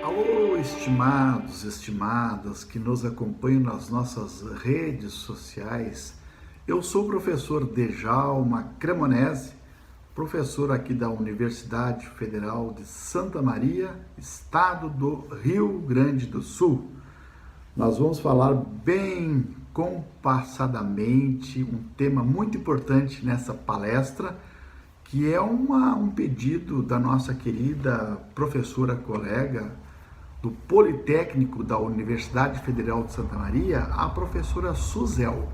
Alô, estimados, estimadas que nos acompanham nas nossas redes sociais. Eu sou o professor Djalma Cremonese, professor aqui da Universidade Federal de Santa Maria, estado do Rio Grande do Sul. Nós vamos falar bem compassadamente um tema muito importante nessa palestra, que é um pedido da nossa querida professora colega do Politécnico da Universidade Federal de Santa Maria, a professora Suzel.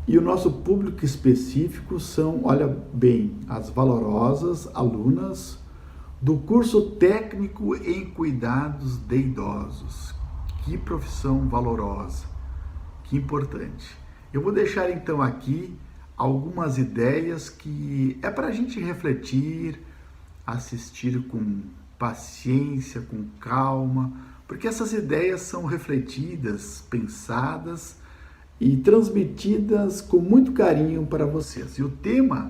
E o nosso público específico são, olha bem, as valorosas alunas do curso técnico em cuidados de idosos. Que profissão valorosa, que importante. Eu vou deixar então aqui algumas ideias que é para a gente refletir, assistir com paciência, com calma, porque essas ideias são refletidas, pensadas e transmitidas com muito carinho para vocês. E o tema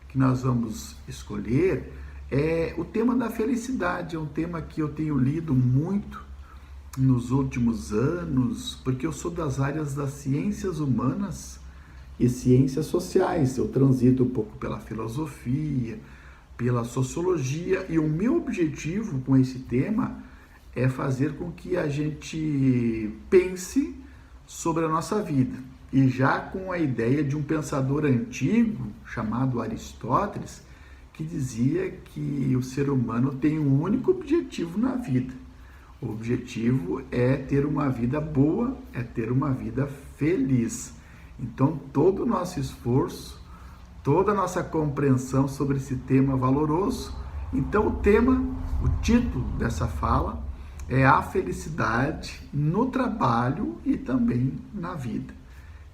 que nós vamos escolher é o tema da felicidade, é um tema que eu tenho lido muito nos últimos anos, porque eu sou das áreas das ciências humanas e ciências sociais. Eu transito um pouco pela filosofia, pela sociologia, e o meu objetivo com esse tema é fazer com que a gente pense sobre a nossa vida. E já com a ideia de um pensador antigo chamado Aristóteles, que dizia que o ser humano tem um único objetivo na vida. O objetivo é ter uma vida boa, é ter uma vida feliz. Então, todo o nosso esforço, toda a nossa compreensão sobre esse tema valoroso. Então, o título dessa fala é a felicidade no trabalho e também na vida.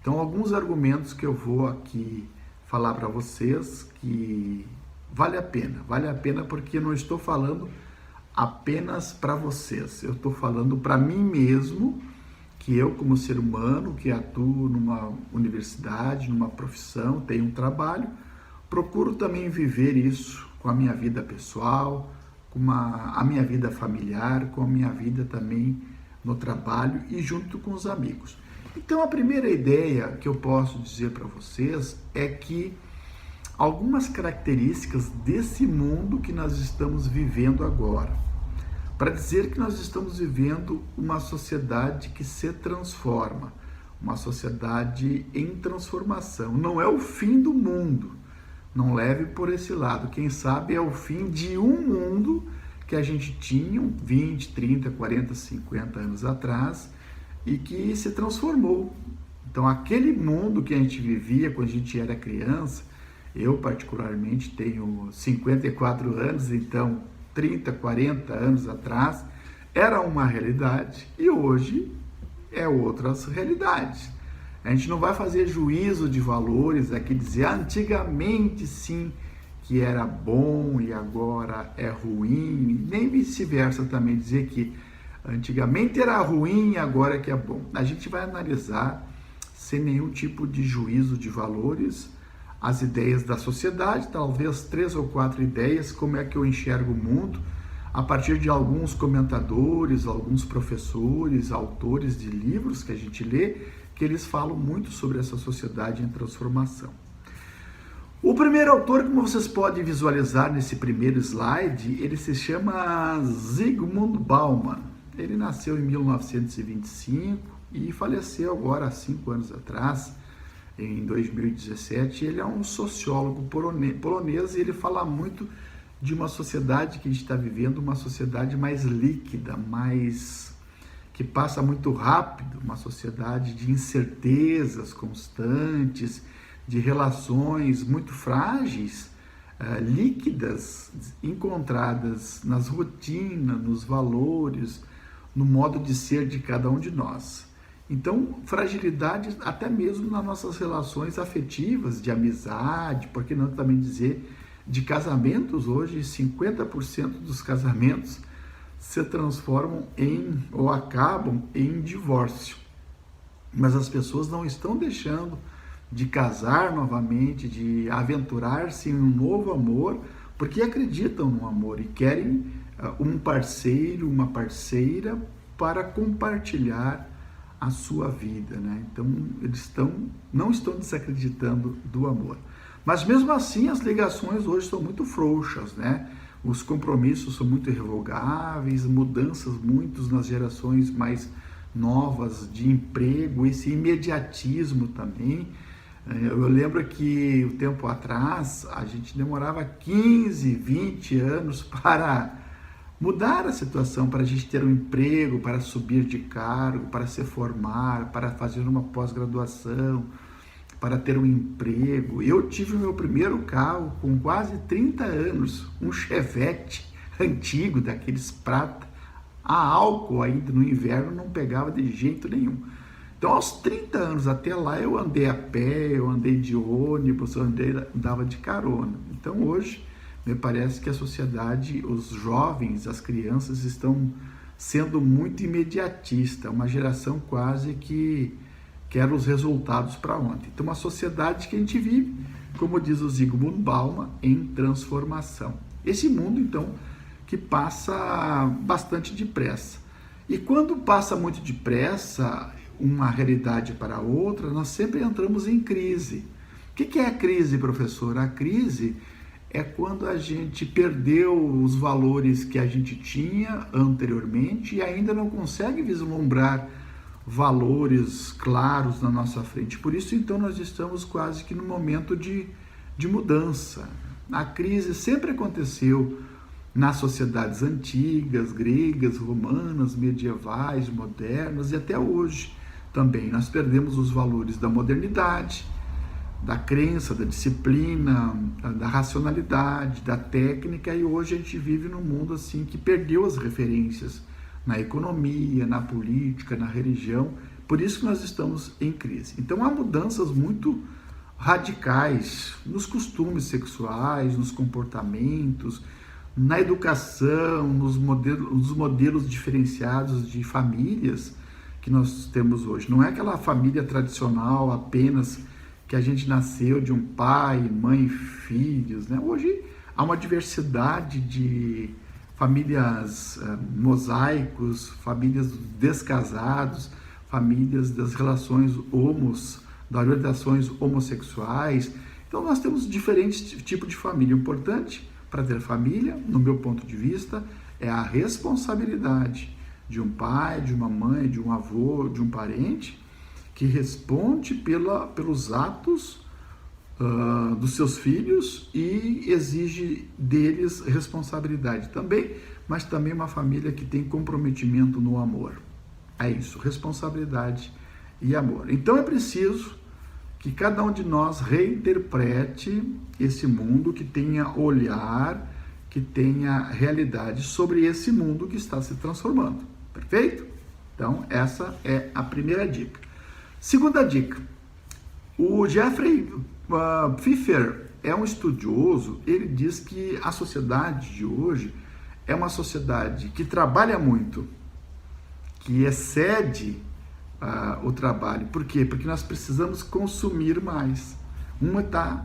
Então, alguns argumentos que eu vou aqui falar para vocês que vale a pena porque eu não estou falando apenas para vocês, eu estou falando para mim mesmo, que eu, como ser humano, que atuo numa universidade, numa profissão, tenho um trabalho, procuro também viver isso com a minha vida pessoal, com a minha vida familiar, com a minha vida também no trabalho e junto com os amigos. Então, a primeira ideia que eu posso dizer para vocês é que algumas características desse mundo que nós estamos vivendo agora, para dizer que nós estamos vivendo uma sociedade que se transforma, uma sociedade em transformação. Não é o fim do mundo, não leve por esse lado. Quem sabe é o fim de um mundo que a gente tinha 20, 30, 40, 50 anos atrás e que se transformou. Então, aquele mundo que a gente vivia quando a gente era criança, eu particularmente tenho 54 anos, então 30, 40 anos atrás, era uma realidade e hoje é outras realidades. A gente não vai fazer juízo de valores aqui, dizer antigamente sim que era bom e agora é ruim, nem vice-versa também dizer que antigamente era ruim e agora é que é bom. A gente vai analisar sem nenhum tipo de juízo de valores as ideias da sociedade, talvez 3 ou 4 ideias, como é que eu enxergo o mundo, a partir de alguns comentadores, alguns professores, autores de livros que a gente lê, que eles falam muito sobre essa sociedade em transformação. O primeiro autor, como vocês podem visualizar nesse primeiro slide, ele se chama Zygmunt Bauman. Ele nasceu em 1925 e faleceu agora há 5 anos atrás, em 2017. Ele é um sociólogo polonês e ele fala muito de uma sociedade que a gente está vivendo, uma sociedade mais líquida, que passa muito rápido, uma sociedade de incertezas constantes, de relações muito frágeis, líquidas, encontradas nas rotinas, nos valores, no modo de ser de cada um de nós. Então, fragilidade até mesmo nas nossas relações afetivas, de amizade, por que não também dizer de casamentos. Hoje 50% dos casamentos se transformam ou acabam em divórcio. Mas as pessoas não estão deixando de casar novamente, de aventurar-se em um novo amor, porque acreditam no amor e querem um parceiro, uma parceira para compartilhar a sua vida, né? Então eles não estão desacreditando do amor. Mas mesmo assim as ligações hoje são muito frouxas, né? Os compromissos são muito irrevogáveis, mudanças muitas nas gerações mais novas de emprego, esse imediatismo também. Eu lembro que um tempo atrás a gente demorava 15, 20 anos para mudar a situação, para a gente ter um emprego, para subir de cargo, para se formar, para fazer uma pós-graduação, para ter um emprego. Eu tive o meu primeiro carro com quase 30 anos, um Chevette antigo, daqueles prata, a álcool ainda no inverno não pegava de jeito nenhum. Então aos 30 anos até lá eu andei a pé, eu andei de ônibus, eu andava de carona. Então hoje me parece que a sociedade, os jovens, as crianças estão sendo muito imediatista, uma geração quase que quer os resultados para ontem. Então, uma sociedade que a gente vive, como diz o Zygmunt Bauman, em transformação. Esse mundo, então, que passa bastante depressa. E quando passa muito depressa, uma realidade para outra, nós sempre entramos em crise. O que é a crise, professor? A crise é quando a gente perdeu os valores que a gente tinha anteriormente e ainda não consegue vislumbrar valores claros na nossa frente. Por isso, então, nós estamos quase que no momento de mudança. A crise sempre aconteceu nas sociedades antigas, gregas, romanas, medievais, modernas e até hoje também. Nós perdemos os valores da modernidade, da crença, da disciplina, da racionalidade, da técnica, e hoje a gente vive num mundo assim que perdeu as referências na economia, na política, na religião. Por isso que nós estamos em crise. Então há mudanças muito radicais nos costumes sexuais, nos comportamentos, na educação, nos modelos diferenciados de famílias que nós temos hoje. Não é aquela família tradicional apenas que a gente nasceu de um pai, mãe, filhos, né? Hoje há uma diversidade de famílias mosaicos, famílias descasados, famílias das relações das orientações homossexuais. Então nós temos diferentes tipos de família. O importante para ter família, no meu ponto de vista, é a responsabilidade de um pai, de uma mãe, de um avô, de um parente, que responde pelos atos dos seus filhos e exige deles responsabilidade também, mas também uma família que tem comprometimento no amor. É isso, responsabilidade e amor. Então é preciso que cada um de nós reinterprete esse mundo, que tenha olhar, que tenha realidade sobre esse mundo que está se transformando. Perfeito? Então essa é a primeira dica. Segunda dica, o Jeffrey Pfeffer é um estudioso, ele diz que a sociedade de hoje é uma sociedade que trabalha muito, que excede o trabalho. Por quê? Porque nós precisamos consumir mais. Uma está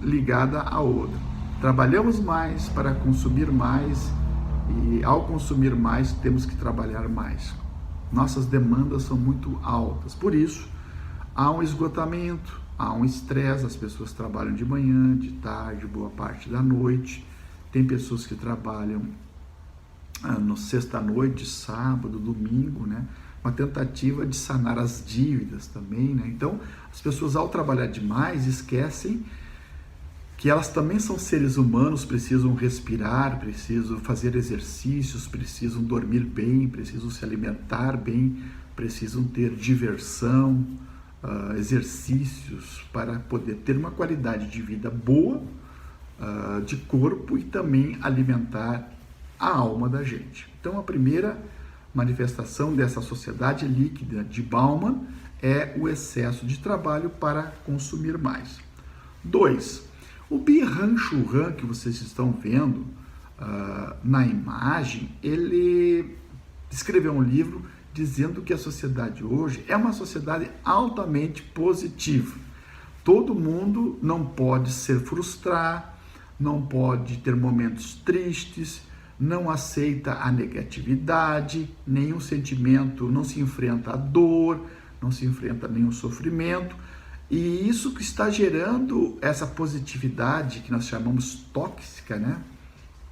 ligada à outra. Trabalhamos mais para consumir mais e ao consumir mais temos que trabalhar mais. Nossas demandas são muito altas, por isso há um esgotamento, há um estresse, as pessoas trabalham de manhã, de tarde, boa parte da noite, tem pessoas que trabalham no sexta-noite, sábado, domingo, né? Uma tentativa de sanar as dívidas também, né? Então, as pessoas ao trabalhar demais esquecem que elas também são seres humanos, precisam respirar, precisam fazer exercícios, precisam dormir bem, precisam se alimentar bem, precisam ter diversão, exercícios para poder ter uma qualidade de vida boa, de corpo e também alimentar a alma da gente. Então a primeira manifestação dessa sociedade líquida de Bauman é o excesso de trabalho para consumir mais. 2. O Byung-Chul Han, que vocês estão vendo na imagem, ele escreveu um livro dizendo que a sociedade hoje é uma sociedade altamente positiva. Todo mundo não pode se frustrar, não pode ter momentos tristes, não aceita a negatividade, nenhum sentimento, não se enfrenta a dor, não se enfrenta nenhum sofrimento. E isso que está gerando essa positividade que nós chamamos tóxica, né?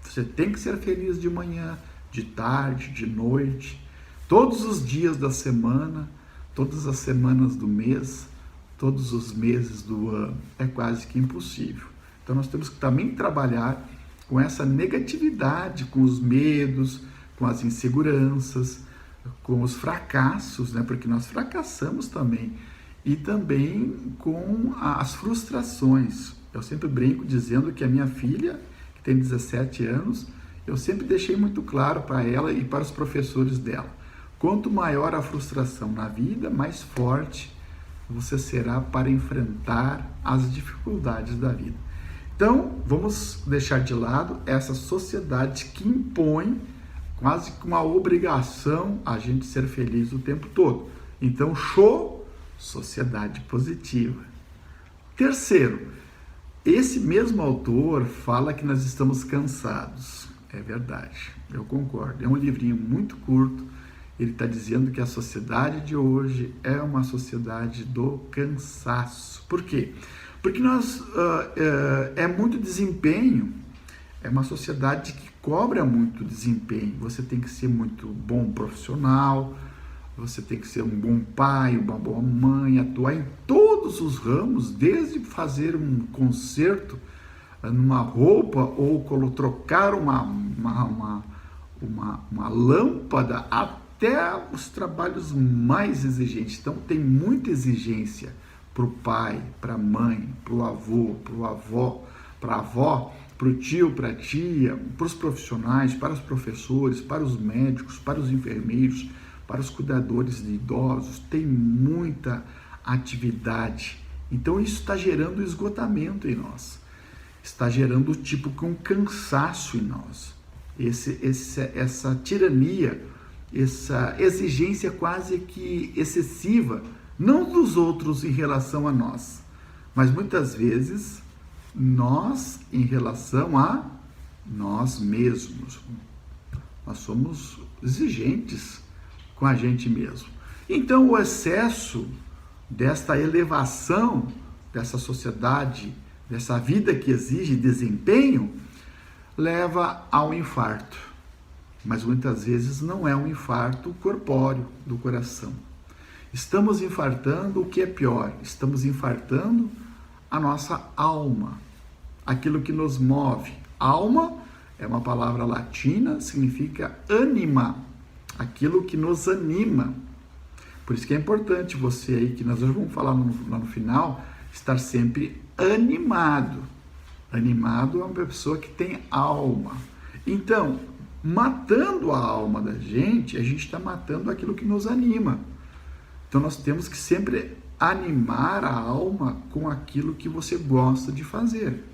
Você tem que ser feliz de manhã, de tarde, de noite, todos os dias da semana, todas as semanas do mês, todos os meses do ano. É quase que impossível. Então nós temos que também trabalhar com essa negatividade, com os medos, com as inseguranças, com os fracassos, né? Porque nós fracassamos também. E também com as frustrações. Eu sempre brinco dizendo que a minha filha, que tem 17 anos, eu sempre deixei muito claro para ela e para os professores dela. Quanto maior a frustração na vida, mais forte você será para enfrentar as dificuldades da vida. Então, vamos deixar de lado essa sociedade que impõe quase com uma obrigação a gente ser feliz o tempo todo. Então, show! Sociedade positiva. Terceiro, esse mesmo autor fala que nós estamos cansados. É verdade, eu concordo. É um livrinho muito curto. Ele está dizendo que a sociedade de hoje é uma sociedade do cansaço. Por quê? Porque é muito desempenho. É uma sociedade que cobra muito desempenho. Você tem que ser muito bom profissional, você tem que ser um bom pai, uma boa mãe, atuar em todos os ramos, desde fazer um conserto numa roupa ou trocar uma lâmpada, até os trabalhos mais exigentes. Então tem muita exigência para o pai, para a mãe, para o avô, para a avó, para o tio, para a tia, para os profissionais, para os professores, para os médicos, para os enfermeiros, para os cuidadores de idosos. Tem muita atividade. Então isso está gerando esgotamento em nós. Está gerando tipo um cansaço em nós. Essa tirania, essa exigência quase que excessiva, não dos outros em relação a nós, mas muitas vezes nós em relação a nós mesmos. Nós somos exigentes com a gente mesmo. Então o excesso desta elevação dessa sociedade, dessa vida que exige desempenho, leva ao infarto. Mas muitas vezes não é um infarto corpóreo do coração. Estamos infartando o que é pior, estamos infartando a nossa alma, aquilo que nos move. Alma é uma palavra latina, significa ânima, aquilo que nos anima. Por isso que é importante você aí, que nós vamos falar lá no final, estar sempre animado. Animado é uma pessoa que tem alma. Então, matando a alma da gente, a gente está matando aquilo que nos anima. Então nós temos que sempre animar a alma com aquilo que você gosta de fazer.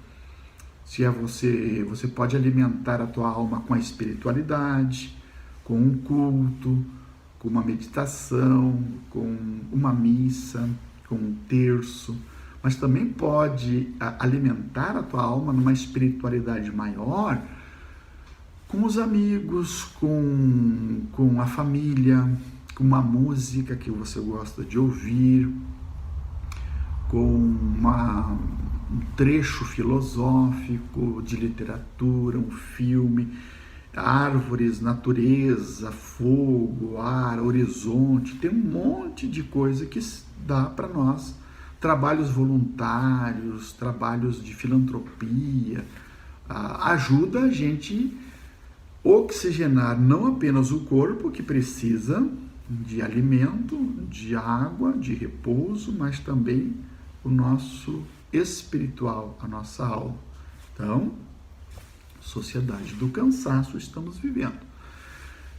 Se é você pode alimentar a tua alma com a espiritualidade, com um culto, com uma meditação, com uma missa, com um terço, mas também pode alimentar a tua alma numa espiritualidade maior com os amigos, com a família, com uma música que você gosta de ouvir, com um trecho filosófico de literatura, um filme, árvores, natureza, fogo, ar, horizonte. Tem um monte de coisa que dá para nós. Trabalhos voluntários, trabalhos de filantropia, ajuda a gente oxigenar não apenas o corpo, que precisa de alimento, de água, de repouso, mas também o nosso espiritual, a nossa alma. Então, sociedade do cansaço estamos vivendo.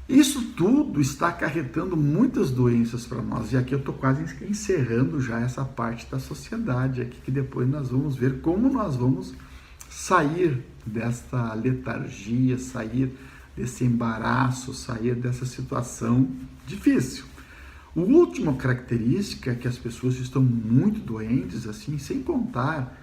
Isso tudo está acarretando muitas doenças para nós. E aqui eu estou quase encerrando já essa parte da sociedade aqui, que depois nós vamos ver como nós vamos sair desta letargia, sair desse embaraço, sair dessa situação difícil. A última característica é que as pessoas estão muito doentes, assim, sem contar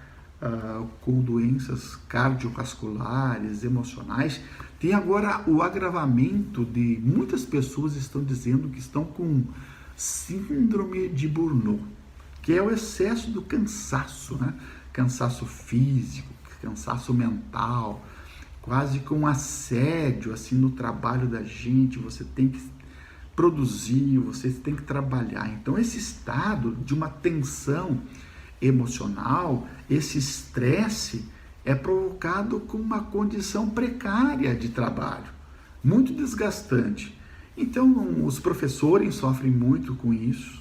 com doenças cardiovasculares, emocionais. Tem agora o agravamento de muitas pessoas estão dizendo que estão com síndrome de Burnout, que é o excesso do cansaço, né? Cansaço físico, cansaço mental, quase com assédio assim no trabalho da gente. Você tem que produzir, você tem que trabalhar. Então esse estado de uma tensão emocional, esse estresse é provocado com uma condição precária de trabalho, muito desgastante. Então os professores sofrem muito com isso,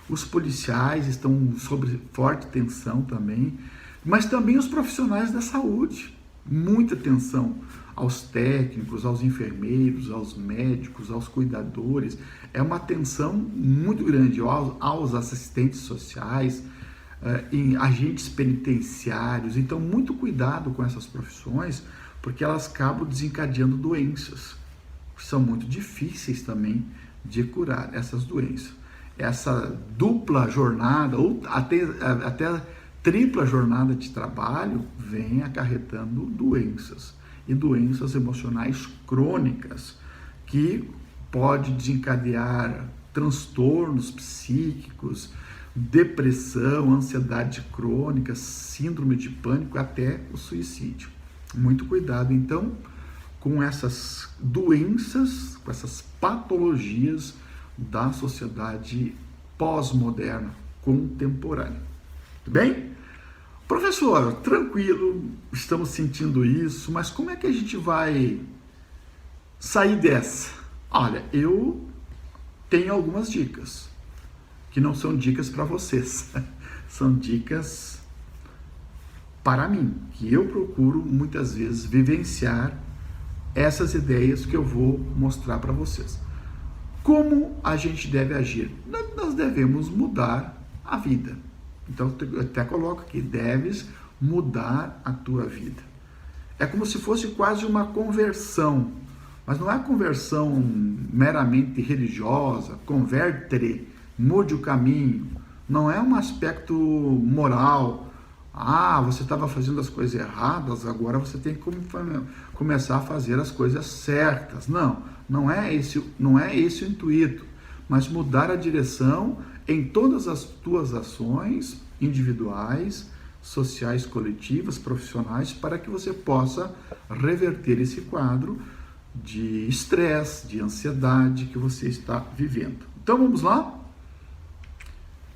os policiais estão sob forte tensão também, mas também os profissionais da saúde, muita tensão aos técnicos, aos enfermeiros, aos médicos, aos cuidadores. É uma tensão muito grande aos assistentes sociais, em agentes penitenciários. Então, muito cuidado com essas profissões, porque elas acabam desencadeando doenças que são muito difíceis também de curar, essas doenças. Essa dupla jornada, ou até tripla jornada de trabalho, vem acarretando doenças, e doenças emocionais crônicas, que pode desencadear transtornos psíquicos, depressão, ansiedade crônica, síndrome de pânico, até o suicídio. Muito cuidado, então, com essas doenças, com essas patologias da sociedade pós-moderna, contemporânea. Tudo bem? Professor, tranquilo, estamos sentindo isso, mas como é que a gente vai sair dessa? Olha, eu tenho algumas dicas, que não são dicas para vocês, são dicas para mim, que eu procuro muitas vezes vivenciar essas ideias que eu vou mostrar para vocês. Como a gente deve agir? Nós devemos mudar a vida. Então eu até coloco aqui, deves mudar a tua vida. É como se fosse quase uma conversão, mas não é conversão meramente religiosa, convertere, mude o caminho. Não é um aspecto moral. Você estava fazendo as coisas erradas, agora você tem que começar a fazer as coisas certas. Não é esse o intuito, mas mudar a direção em todas as tuas ações individuais, sociais, coletivas, profissionais, para que você possa reverter esse quadro de estresse, de ansiedade que você está vivendo. Então vamos lá?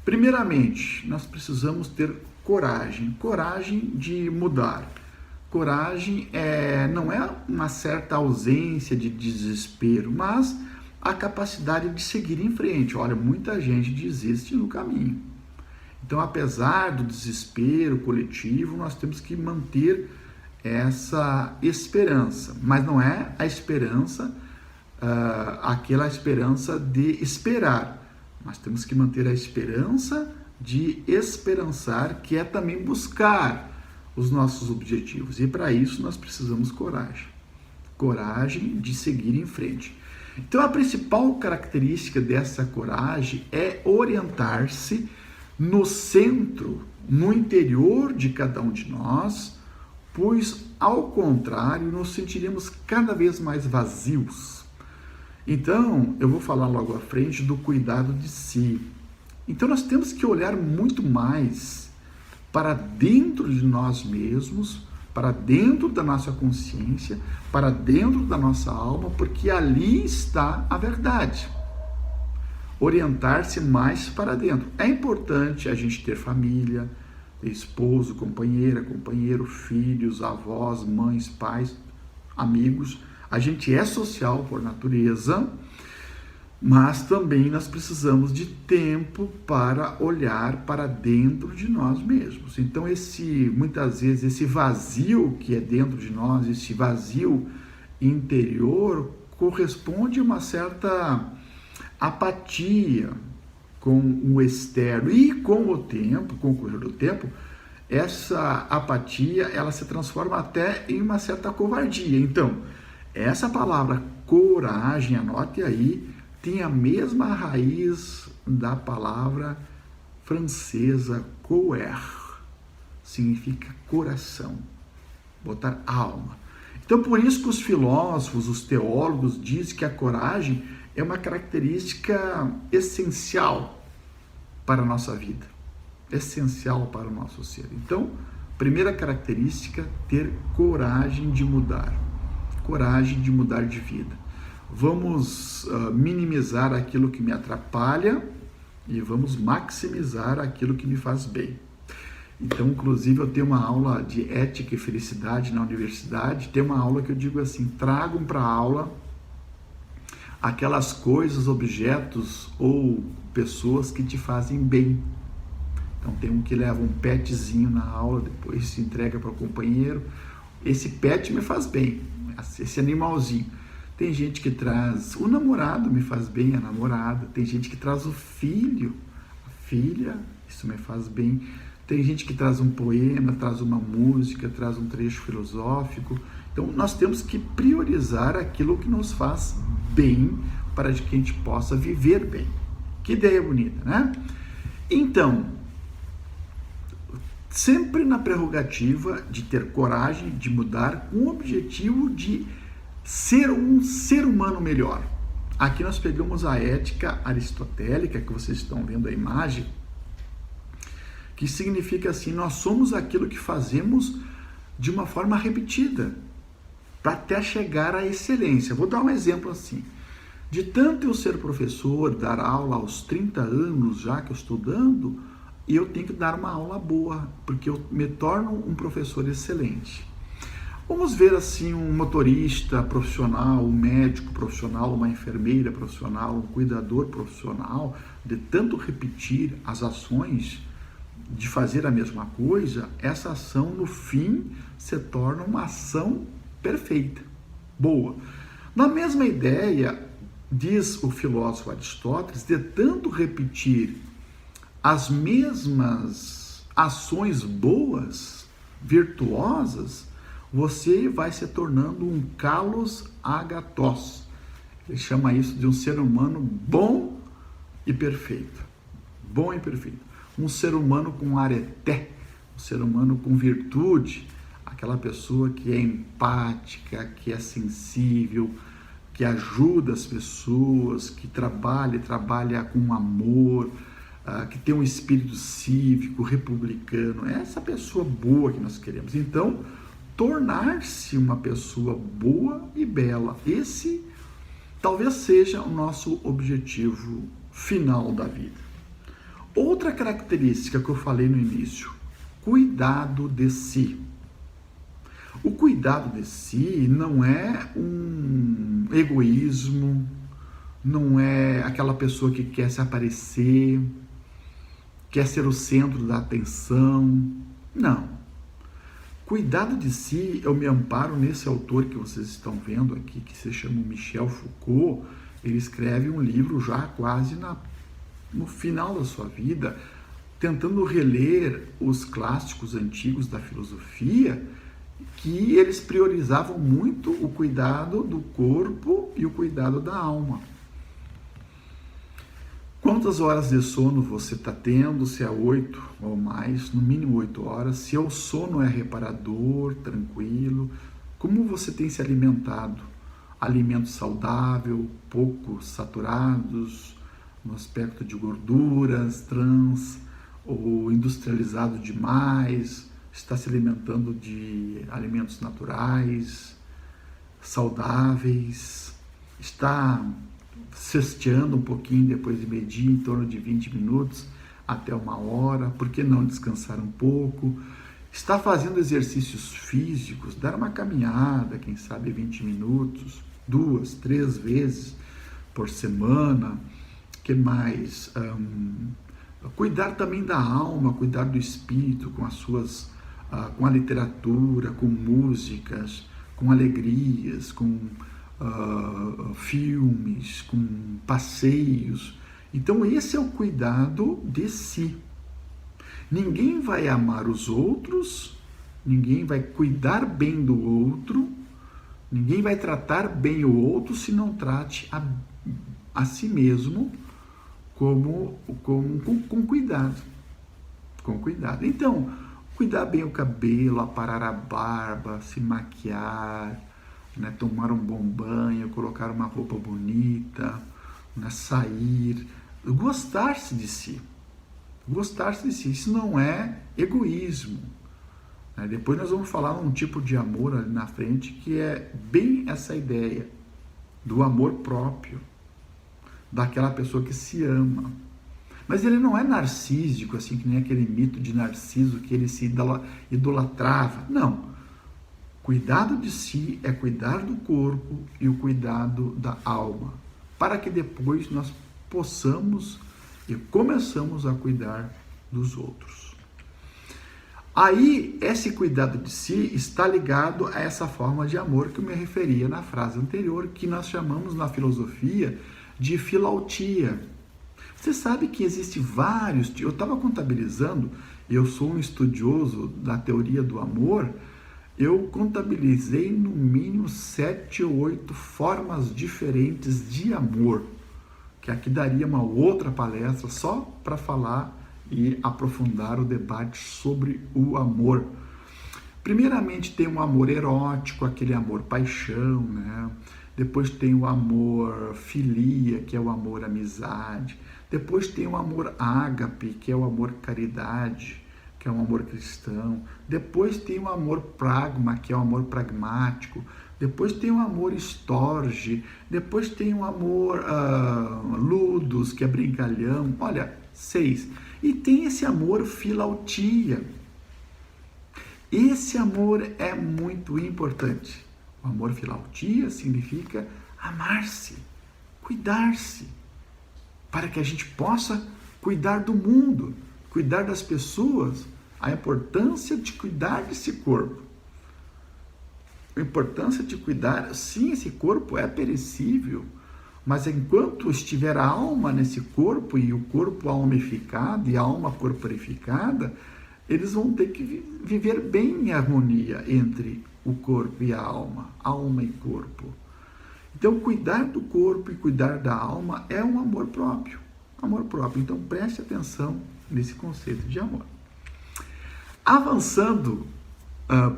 Primeiramente, nós precisamos ter coragem de mudar. Coragem não é uma certa ausência de desespero, mas a capacidade de seguir em frente. Olha, muita gente desiste no caminho. Então, apesar do desespero coletivo, nós temos que manter essa esperança, mas não é a esperança, aquela esperança de esperar. Nós temos que manter a esperança de esperançar, que é também buscar os nossos objetivos. E para isso nós precisamos coragem de seguir em frente. Então a principal característica dessa coragem é orientar-se no centro, no interior de cada um de nós, pois ao contrário nos sentiremos cada vez mais vazios. Então eu vou falar logo à frente do cuidado de si. Então nós temos que olhar muito mais para dentro de nós mesmos, para dentro da nossa consciência, para dentro da nossa alma, porque ali está a verdade. Orientar-se mais para dentro. É importante a gente ter família, esposo, companheira, companheiro, filhos, avós, mães, pais, amigos. A gente é social por natureza, mas também nós precisamos de tempo para olhar para dentro de nós mesmos. Então muitas vezes esse vazio que é dentro de nós, esse vazio interior, corresponde a uma certa apatia com o externo, e com o tempo, com o correr do tempo, essa apatia ela se transforma até em uma certa covardia. Então, essa palavra coragem, anote aí, tem a mesma raiz da palavra francesa coeur. significa coração, botar alma. Então, por isso que os filósofos, os teólogos dizem que a coragem é uma característica essencial para a nossa vida, essencial para o nosso ser. Então, primeira característica, ter coragem de mudar de vida. Vamos minimizar aquilo que me atrapalha e vamos maximizar aquilo que me faz bem. Então, inclusive, eu tenho uma aula de ética e felicidade na universidade, tem uma aula que eu digo assim, tragam para a aula aquelas coisas, objetos ou pessoas que te fazem bem. Então, tem um que leva um petzinho na aula, depois se entrega para o companheiro, esse pet me faz bem, esse animalzinho. Tem gente que traz o namorado, me faz bem, a namorada. Tem gente que traz o filho, a filha, isso me faz bem. Tem gente que traz um poema, traz uma música, traz um trecho filosófico. Então, nós temos que priorizar aquilo que nos faz bem para que a gente possa viver bem. Que ideia bonita, né? Então, sempre na prerrogativa de ter coragem de mudar com o objetivo de ser um ser humano melhor. Aqui nós pegamos a ética aristotélica, que vocês estão vendo a imagem, que significa assim, nós somos aquilo que fazemos de uma forma repetida, para até chegar à excelência. Vou dar um exemplo assim. De tanto eu ser professor, dar aula aos 30 anos já que eu estou dando, eu tenho que dar uma aula boa, porque eu me torno um professor excelente. Vamos ver assim um motorista profissional, um médico profissional, uma enfermeira profissional, um cuidador profissional, de tanto repetir as ações, de fazer a mesma coisa, essa ação no fim se torna uma ação perfeita, boa. Na mesma ideia, diz o filósofo Aristóteles, de tanto repetir as mesmas ações boas, virtuosas, você vai se tornando um kalos agathos. Ele chama isso de um ser humano bom e perfeito. Bom e perfeito. Um ser humano com areté, um ser humano com virtude, aquela pessoa que é empática, que é sensível, que ajuda as pessoas, que trabalha com amor, que tem um espírito cívico, republicano. É essa pessoa boa que nós queremos. Então, tornar-se uma pessoa boa e bela. Esse talvez seja o nosso objetivo final da vida. Outra característica que eu falei no início, cuidado de si. O cuidado de si não é um egoísmo, não é aquela pessoa que quer se aparecer, quer ser o centro da atenção. Não. Cuidado de si, eu me amparo nesse autor que vocês estão vendo aqui, que se chama Michel Foucault. Ele escreve um livro já quase no final da sua vida, tentando reler os clássicos antigos da filosofia, que eles priorizavam muito o cuidado do corpo e o cuidado da alma. Quantas horas de sono você está tendo? Se é 8 ou mais, no mínimo 8 horas. Se o sono é reparador, tranquilo. Como você tem se alimentado? Alimento saudável, pouco saturados, no aspecto de gorduras, trans, ou industrializado demais? Está se alimentando de alimentos naturais, saudáveis? Está cesteando um pouquinho depois de meio-dia, em torno de 20 minutos até 1 hora, por que não descansar um pouco? Está fazendo exercícios físicos, dar uma caminhada, quem sabe 20 minutos, 2, 3 vezes por semana. Que mais? Cuidar também da alma, cuidar do espírito com as suas, com a literatura, com músicas, com alegrias, com filmes, com passeios. Então esse é o cuidado de si. Ninguém vai amar os outros, ninguém vai cuidar bem do outro, ninguém vai tratar bem o outro se não trate a si mesmo com cuidado. Com cuidado. Então, Cuidar bem o cabelo, aparar a barba, se maquiar, né, tomar um bom banho, colocar uma roupa bonita, né, sair, gostar-se de si. Gostar-se de si, isso não é egoísmo. Né? Depois nós vamos falar um tipo de amor ali na frente que é bem essa ideia do amor próprio, daquela pessoa que se ama. Mas ele não é narcísico, assim, que nem aquele mito de Narciso, que ele se idolatrava. Não. Cuidado de si é cuidar do corpo e o cuidado da alma, para que depois nós possamos e começamos a cuidar dos outros. Aí, esse cuidado de si está ligado a essa forma de amor que eu me referia na frase anterior, que nós chamamos na filosofia de filautia. Você sabe que existe vários, eu estava contabilizando, eu sou um estudioso da teoria do amor, eu contabilizei no mínimo 7 ou 8 formas diferentes de amor, que aqui daria uma outra palestra só para falar e aprofundar o debate sobre o amor. Primeiramente tem o amor erótico, aquele amor paixão, né? Depois tem o amor filia, que é o amor amizade. Depois tem o amor ágape, que é o amor caridade, que é o amor cristão. Depois tem o amor pragma, que é o amor pragmático. Depois tem o amor storge. Depois tem o amor ludus, que é brincalhão. Olha, 6. E tem esse amor filautia. Esse amor é muito importante. O amor filautia significa amar-se, cuidar-se, para que a gente possa cuidar do mundo, cuidar das pessoas, a importância de cuidar desse corpo. A importância de cuidar, sim, esse corpo é perecível, mas enquanto estiver a alma nesse corpo e o corpo almificado e a alma corporificada, eles vão ter que viver bem em harmonia entre o corpo e a alma e corpo. Então, cuidar do corpo e cuidar da alma é um amor próprio. Amor próprio. Então, preste atenção nesse conceito de amor. Avançando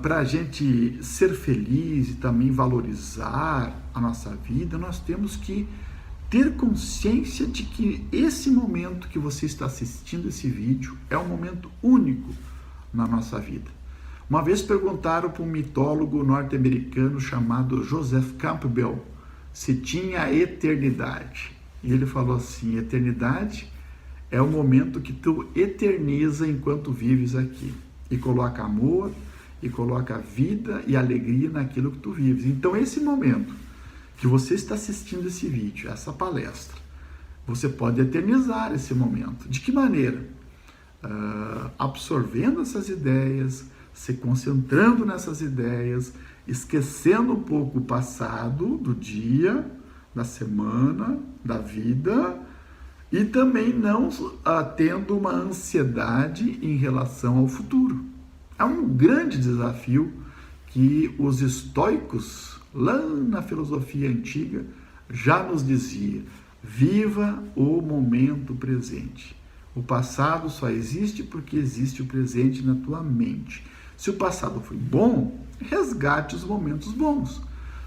para a gente ser feliz e também valorizar a nossa vida, nós temos que ter consciência de que esse momento que você está assistindo esse vídeo é um momento único na nossa vida. Uma vez perguntaram para um mitólogo norte-americano chamado Joseph Campbell se tinha eternidade. E ele falou assim: eternidade é o momento que tu eterniza enquanto vives aqui. E coloca amor, e coloca vida e alegria naquilo que tu vives. Então, esse momento que você está assistindo esse vídeo, essa palestra, você pode eternizar esse momento. De que maneira? Absorvendo essas ideias, se concentrando nessas ideias, esquecendo um pouco o passado, do dia, da semana, da vida, e também não tendo uma ansiedade em relação ao futuro. É um grande desafio que os estoicos, lá na filosofia antiga, já nos dizia: viva o momento presente. O passado só existe porque existe o presente na tua mente. Se o passado foi bom, resgate os momentos bons.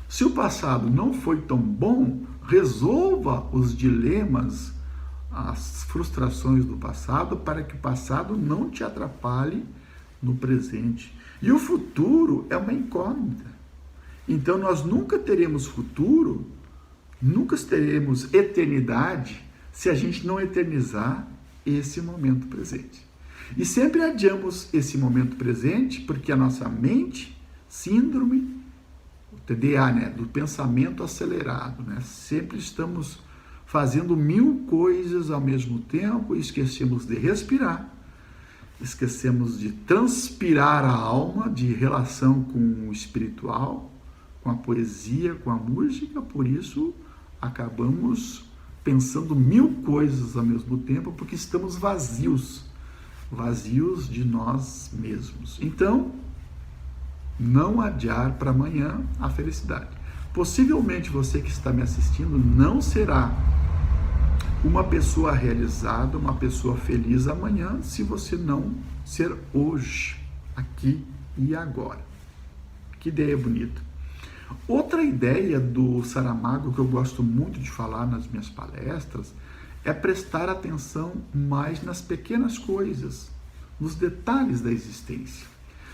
Se o passado não foi tão bom, resolva os dilemas, as frustrações do passado, para que o passado não te atrapalhe no presente. E o futuro é uma incógnita. Então nós nunca teremos futuro, nunca teremos eternidade, se a gente não eternizar esse momento presente. E sempre adiamos esse momento presente porque a nossa mente, síndrome, o TDA, né, do pensamento acelerado, né, sempre estamos fazendo 1000 coisas ao mesmo tempo e esquecemos de respirar, esquecemos de transpirar a alma, de relação com o espiritual, com a poesia, com a música. Por isso acabamos pensando 1000 coisas ao mesmo tempo, porque estamos vazios de nós mesmos. Então, não adiar para amanhã a felicidade. Possivelmente você que está me assistindo não será uma pessoa realizada, uma pessoa feliz amanhã, se você não ser hoje aqui e agora. Que ideia bonita. Outra ideia do Saramago que eu gosto muito de falar nas minhas palestras é prestar atenção mais nas pequenas coisas, nos detalhes da existência.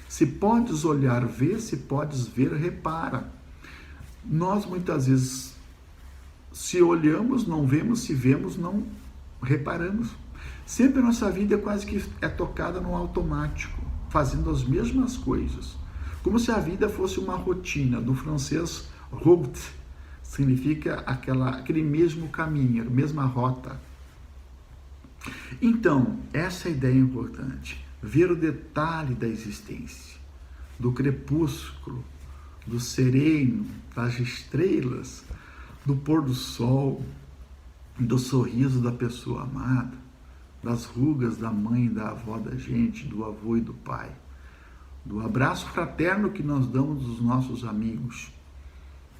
Se podes olhar, vê, se podes ver, repara. Nós muitas vezes, se olhamos, não vemos, se vemos, não reparamos. Sempre a nossa vida é quase que tocada no automático, fazendo as mesmas coisas. Como se a vida fosse uma rotina, do francês route, significa aquele mesmo caminho, a mesma rota. Então, essa ideia é importante, ver o detalhe da existência, do crepúsculo, do sereno, das estrelas, do pôr do sol, do sorriso da pessoa amada, das rugas da mãe, da avó da gente, do avô e do pai, do abraço fraterno que nós damos dos nossos amigos.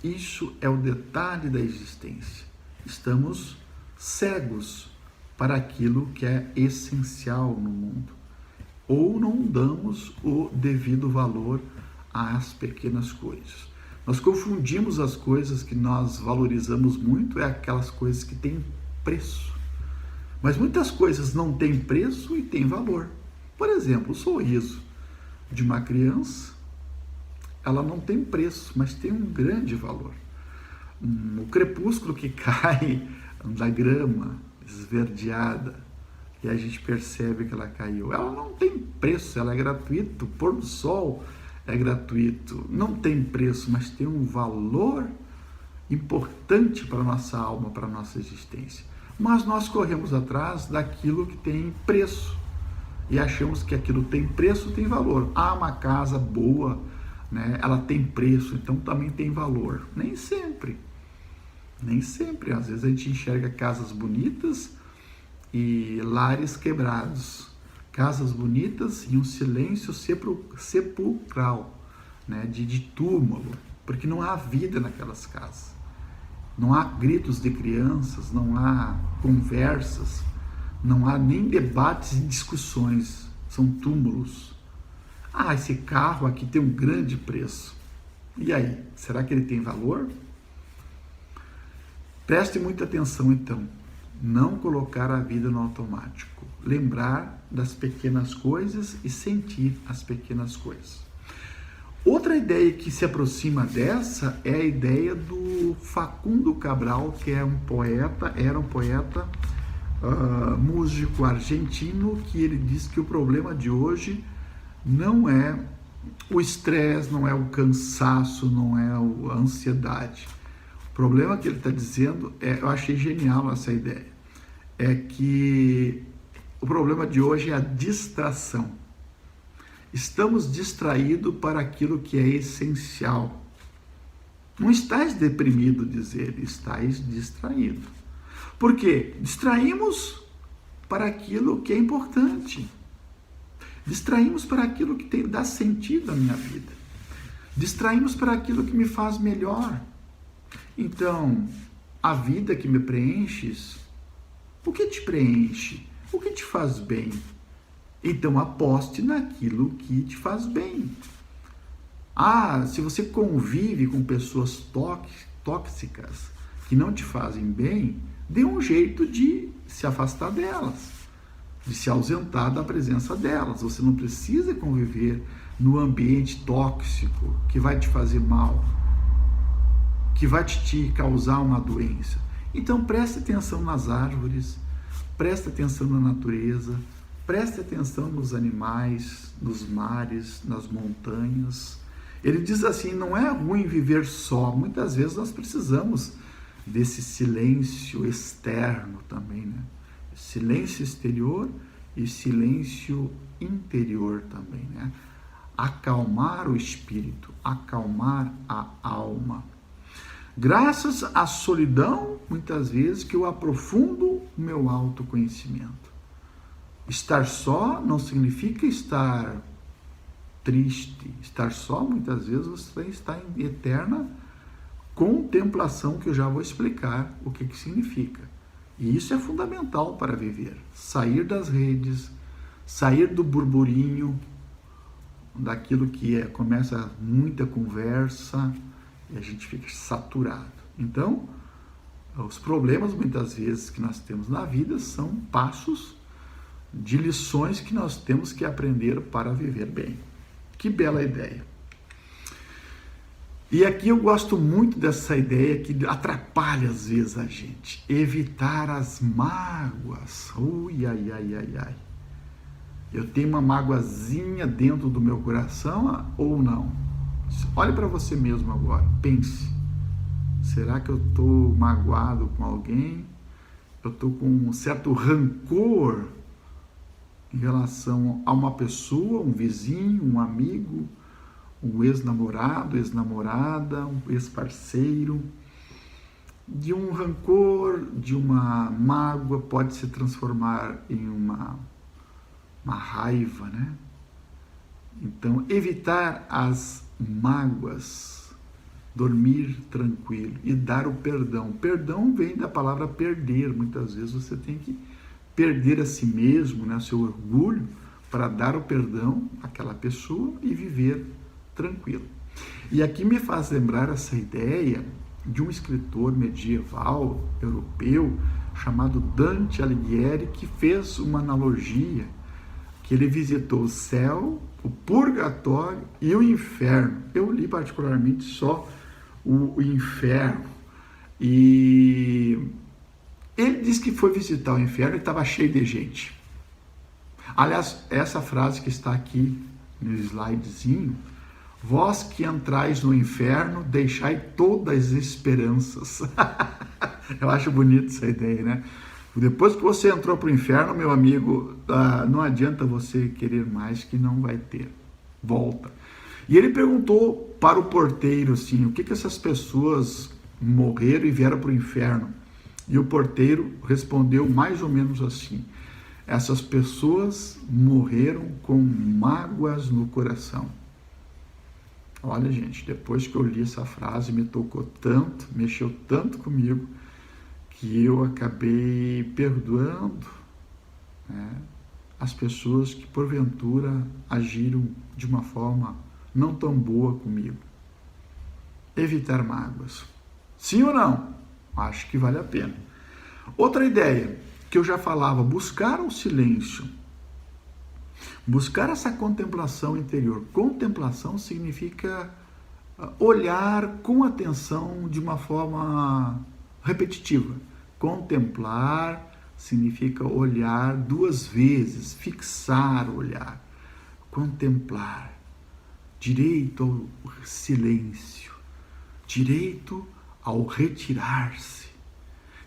Isso é o detalhe da existência. Estamos cegos para aquilo que é essencial no mundo, ou não damos o devido valor às pequenas coisas. Nós confundimos as coisas que nós valorizamos muito, é aquelas coisas que têm preço. Mas muitas coisas não têm preço e têm valor. Por exemplo, o sorriso de uma criança, ela não tem preço, mas tem um grande valor. O crepúsculo que cai da grama esverdeada e a gente percebe que ela caiu, ela não tem preço, ela é gratuita. O pôr do sol é gratuito, não tem preço, mas tem um valor importante para a nossa alma, para a nossa existência. Mas nós corremos atrás daquilo que tem preço e achamos que aquilo tem preço, tem valor. Ah, uma casa boa, né? Ela tem preço, então também tem valor. Nem sempre. Às vezes a gente enxerga casas bonitas e lares quebrados. Casas bonitas e um silêncio sepulcral, né? de túmulo, porque não há vida naquelas casas. Não há gritos de crianças, não há conversas, não há nem debates e discussões, são túmulos. Ah, esse carro aqui tem um grande preço. E aí, será que ele tem valor? Preste muita atenção então, não colocar a vida no automático, lembrar das pequenas coisas e sentir as pequenas coisas. Outra ideia que se aproxima dessa é a ideia do Facundo Cabral, que era um poeta, músico argentino, que ele diz que o problema de hoje não é o estresse, não é o cansaço, não é a ansiedade. O problema que ele está dizendo, eu achei genial essa ideia, é que o problema de hoje é a distração. Estamos distraídos para aquilo que é essencial. Não estás deprimido, diz ele, estás distraído. Por quê? Distraímos para aquilo que é importante. Distraímos para aquilo que dá sentido à minha vida. Distraímos para aquilo que me faz melhor. Então, a vida que me preenches, o que te preenche? O que te faz bem? Então, aposte naquilo que te faz bem. Ah, se você convive com pessoas tóxicas que não te fazem bem, dê um jeito de se afastar delas, de se ausentar da presença delas. Você não precisa conviver no ambiente tóxico que vai te fazer mal, que vai te causar uma doença. Então, preste atenção nas árvores, preste atenção na natureza, preste atenção nos animais, nos mares, nas montanhas. Ele diz assim, não é ruim viver só. Muitas vezes nós precisamos desse silêncio externo também, né? Silêncio exterior e silêncio interior também, né? Acalmar o espírito, acalmar a alma. Graças à solidão, muitas vezes, que eu aprofundo o meu autoconhecimento. Estar só não significa estar triste. Estar só, muitas vezes, você está em eterna contemplação, que eu já vou explicar o que significa. E isso é fundamental para viver. Sair das redes, sair do burburinho, daquilo que começa muita conversa e a gente fica saturado. Então, os problemas muitas vezes que nós temos na vida são passos de lições que nós temos que aprender para viver bem. Que bela ideia! E aqui eu gosto muito dessa ideia que atrapalha às vezes a gente. Evitar as mágoas. Ui, ai, ai, ai, ai. Eu tenho uma mágoazinha dentro do meu coração ou não? Olhe para você mesmo agora. Pense. Será que eu estou magoado com alguém? Eu estou com um certo rancor em relação a uma pessoa, um vizinho, um amigo, um ex-namorado, ex-namorada, um ex-parceiro. De um rancor, de uma mágoa, pode se transformar em uma raiva, né? Então, evitar as mágoas, dormir tranquilo e dar o perdão. Perdão vem da palavra perder. Muitas vezes você tem que perder a si mesmo, né, seu orgulho, para dar o perdão àquela pessoa e viver tranquilo. E aqui me faz lembrar essa ideia de um escritor medieval europeu chamado Dante Alighieri, que fez uma analogia, que ele visitou o céu, o purgatório e o inferno. Eu li particularmente só o inferno. E ele disse que foi visitar o inferno e estava cheio de gente. Aliás, essa frase que está aqui no slidezinho: vós que entrais no inferno, deixai todas as esperanças. Eu acho bonito essa ideia, né? Depois que você entrou para o inferno, meu amigo, não adianta você querer mais, que não vai ter. Volta. E ele perguntou para o porteiro assim: o que essas pessoas morreram e vieram para o inferno? E o porteiro respondeu mais ou menos assim: essas pessoas morreram com mágoas no coração. Olha, gente, depois que eu li essa frase, me tocou tanto, mexeu tanto comigo, que eu acabei perdoando, né, as pessoas que porventura agiram de uma forma não tão boa comigo. Evitar mágoas. Sim ou não? Acho que vale a pena. Outra ideia que eu já falava: buscar o silêncio. Buscar essa contemplação interior. Contemplação significa olhar com atenção de uma forma repetitiva. Contemplar significa olhar duas vezes, fixar o olhar. Contemplar. Direito ao silêncio. Direito ao retirar-se.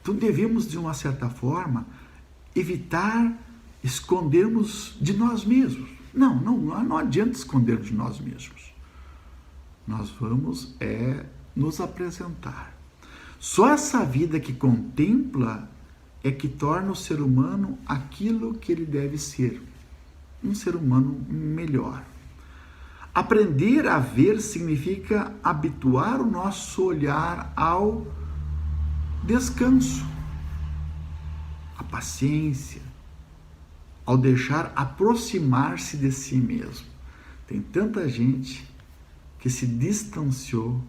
Então devemos, de uma certa forma, evitar escondermos de nós mesmos. Não adianta esconder de nós mesmos. Nós vamos nos apresentar. Só essa vida que contempla é que torna o ser humano aquilo que ele deve ser. Um ser humano melhor. Aprender a ver significa habituar o nosso olhar ao descanso, à paciência, ao deixar aproximar-se de si mesmo. Tem tanta gente que se distanciou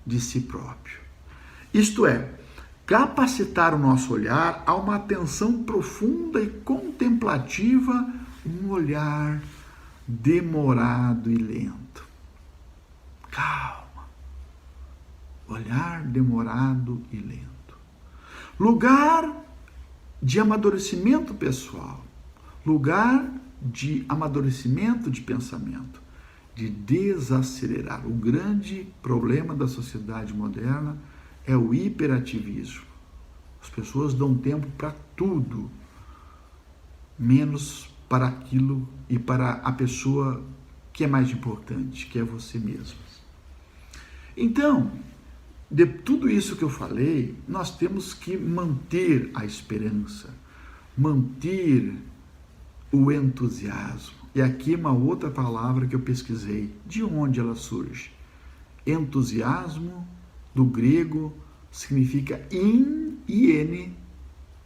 de si próprio. Isto é, capacitar o nosso olhar a uma atenção profunda e contemplativa, um olhar demorado e lento. Calma. Olhar demorado e lento. Lugar de amadurecimento pessoal. Lugar de amadurecimento de pensamento. De desacelerar. O grande problema da sociedade moderna é o hiperativismo. As pessoas dão tempo para tudo, menos para aquilo e para a pessoa que é mais importante, que é você mesmo. Então, de tudo isso que eu falei, nós temos que manter a esperança, manter o entusiasmo. E aqui uma outra palavra que eu pesquisei. De onde ela surge? Entusiasmo, do grego, significa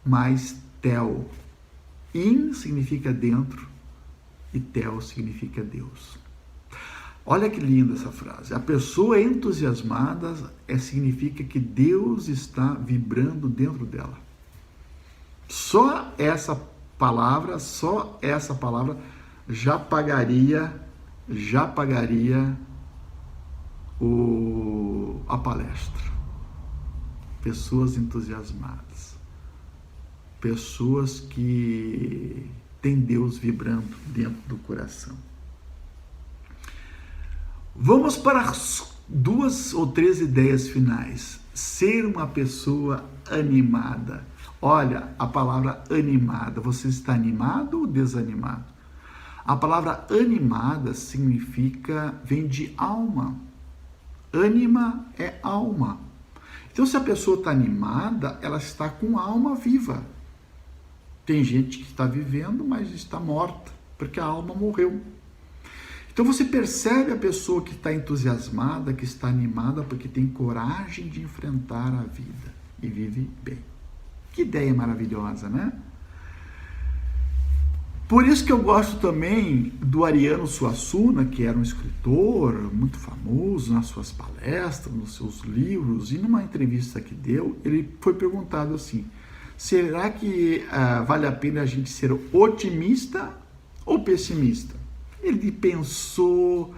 mais tel. In significa dentro e Theos significa Deus. Olha que linda essa frase. A pessoa entusiasmada significa que Deus está vibrando dentro dela. Só essa palavra já pagaria a palestra. Pessoas entusiasmadas. Pessoas que têm Deus vibrando dentro do coração. Vamos para as 2 ou 3 ideias finais. Ser uma pessoa animada. Olha, a palavra animada. Você está animado ou desanimado? A palavra animada vem de alma. Ânima é alma. Então, se a pessoa está animada, ela está com a alma viva. Tem gente que está vivendo, mas está morta, porque a alma morreu. Então você percebe a pessoa que está entusiasmada, que está animada, porque tem coragem de enfrentar a vida e vive bem. Que ideia maravilhosa, né? Por isso que eu gosto também do Ariano Suassuna, que era um escritor muito famoso nas suas palestras, nos seus livros, e numa entrevista que deu, ele foi perguntado assim: será que vale a pena a gente ser otimista ou pessimista? Ele pensou,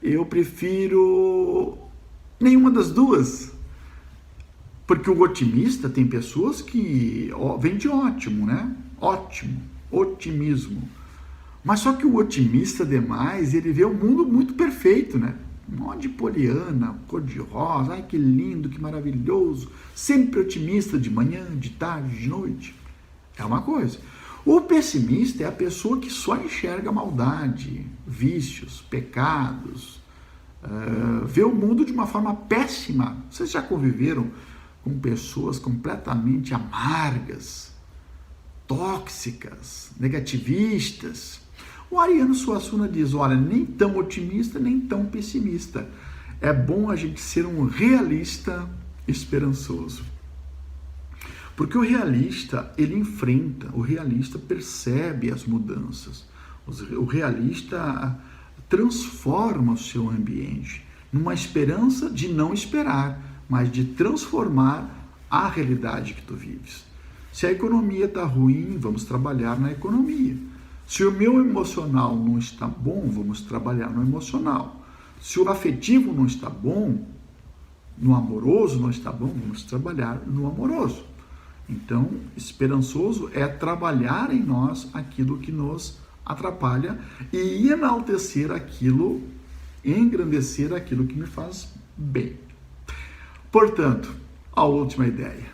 eu prefiro nenhuma das duas. Porque o otimista, tem pessoas que vem de ótimo, né? Ótimo, otimismo. Mas só que o otimista demais, ele vê o mundo muito perfeito, né? Um monte de poliana, cor-de-rosa, ai que lindo, que maravilhoso. Sempre otimista de manhã, de tarde, de noite. É uma coisa. O pessimista é a pessoa que só enxerga maldade, vícios, pecados, vê o mundo de uma forma péssima. Vocês já conviveram com pessoas completamente amargas, tóxicas, negativistas? O Ariano Suassuna diz, olha, nem tão otimista, nem tão pessimista. É bom a gente ser um realista esperançoso. Porque o realista, ele enfrenta, o realista percebe as mudanças. O realista transforma o seu ambiente numa esperança de não esperar, mas de transformar a realidade que tu vives. Se a economia está ruim, vamos trabalhar na economia. Se o meu emocional não está bom, vamos trabalhar no emocional. Se o afetivo não está bom, no amoroso não está bom, vamos trabalhar no amoroso. Então, esperançoso é trabalhar em nós aquilo que nos atrapalha e enaltecer aquilo, engrandecer aquilo que me faz bem. Portanto, a última ideia.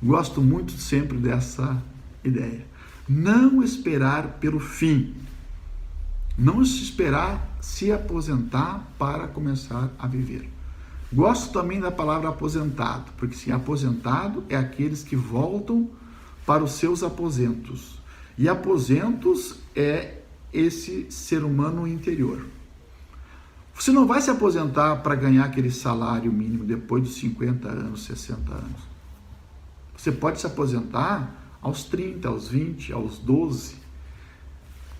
Gosto muito sempre dessa ideia. Não esperar pelo fim. Não se esperar se aposentar para começar a viver. Gosto também da palavra aposentado, porque sim, aposentado é aqueles que voltam para os seus aposentos. E aposentos é esse ser humano interior. Você não vai se aposentar para ganhar aquele salário mínimo depois dos 50 anos, 60 anos. Você pode se aposentar aos 30, aos 20, aos 12,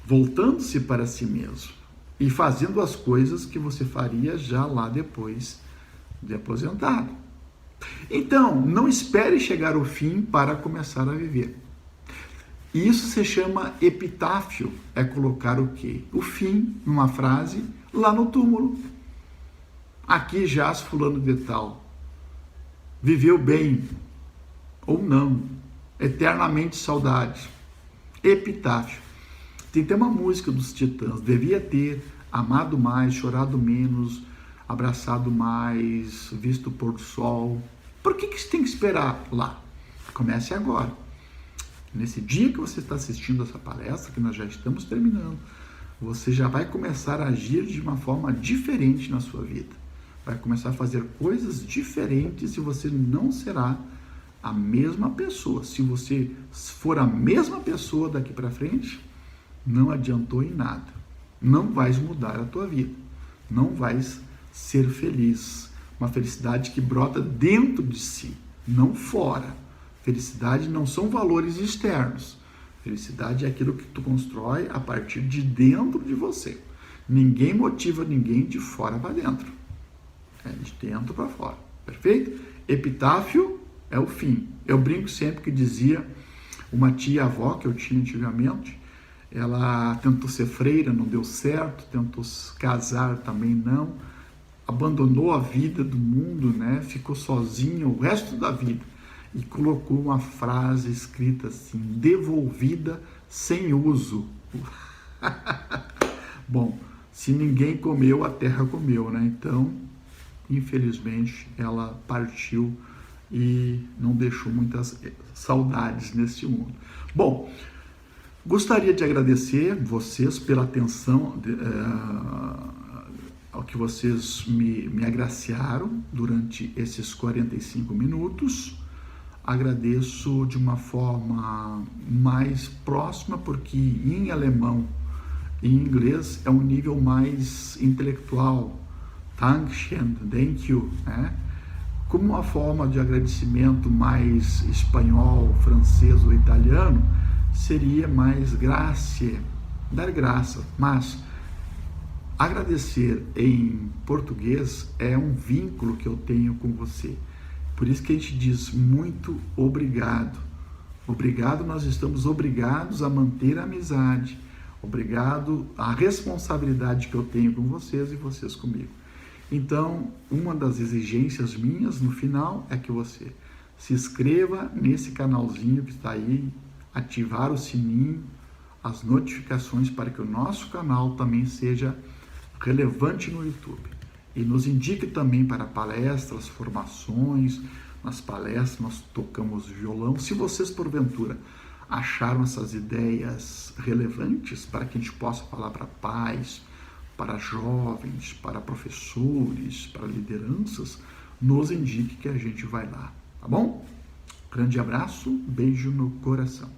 voltando-se para si mesmo e fazendo as coisas que você faria já lá depois de aposentado. Então, não espere chegar ao fim para começar a viver. Isso se chama epitáfio, é colocar o quê? O fim, numa frase, lá no túmulo. Aqui jaz fulano de tal. Viveu bem, ou não, eternamente saudade. Epitáfio. Tem até uma música dos Titãs, devia ter amado mais, chorado menos, abraçado mais, visto o pôr do sol. Por que você tem que esperar lá? Comece agora. Nesse dia que você está assistindo essa palestra, que nós já estamos terminando, você já vai começar a agir de uma forma diferente na sua vida. Vai começar a fazer coisas diferentes e você não será a mesma pessoa. Se você for a mesma pessoa daqui para frente, não adiantou em nada. Não vais mudar a tua vida. Não vais ser feliz. Uma felicidade que brota dentro de si, não fora. Felicidade não são valores externos. Felicidade é aquilo que tu constrói a partir de dentro de você. Ninguém motiva ninguém de fora para dentro. É de dentro para fora. Perfeito? Epitáfio é o fim. Eu brinco sempre que dizia uma tia-avó que eu tinha antigamente, ela tentou ser freira, não deu certo, tentou casar, também não, abandonou a vida do mundo, né? Ficou sozinha o resto da vida e colocou uma frase escrita assim: devolvida sem uso. Bom, se ninguém comeu, a terra comeu, né? Então, infelizmente, ela partiu e não deixou muitas saudades neste mundo. Bom, gostaria de agradecer vocês pela atenção ao que vocês me agraciaram durante esses 45 minutos. Agradeço de uma forma mais próxima, porque em alemão e em inglês é um nível mais intelectual. Dankeschön, thank you, né? Como uma forma de agradecimento mais espanhol, francês ou italiano, seria mais grazie, dar graça. Mas agradecer em português é um vínculo que eu tenho com você. Por isso que a gente diz muito obrigado. Obrigado, nós estamos obrigados a manter a amizade. Obrigado à responsabilidade que eu tenho com vocês e vocês comigo. Então, uma das exigências minhas no final é que você se inscreva nesse canalzinho que está aí, ativar o sininho, as notificações para que o nosso canal também seja relevante no YouTube. E nos indique também para palestras, formações. Nas palestras nós tocamos violão. Se vocês porventura acharam essas ideias relevantes para que a gente possa falar para pais, para jovens, para professores, para lideranças, nos indique que a gente vai lá, tá bom? Grande abraço, beijo no coração.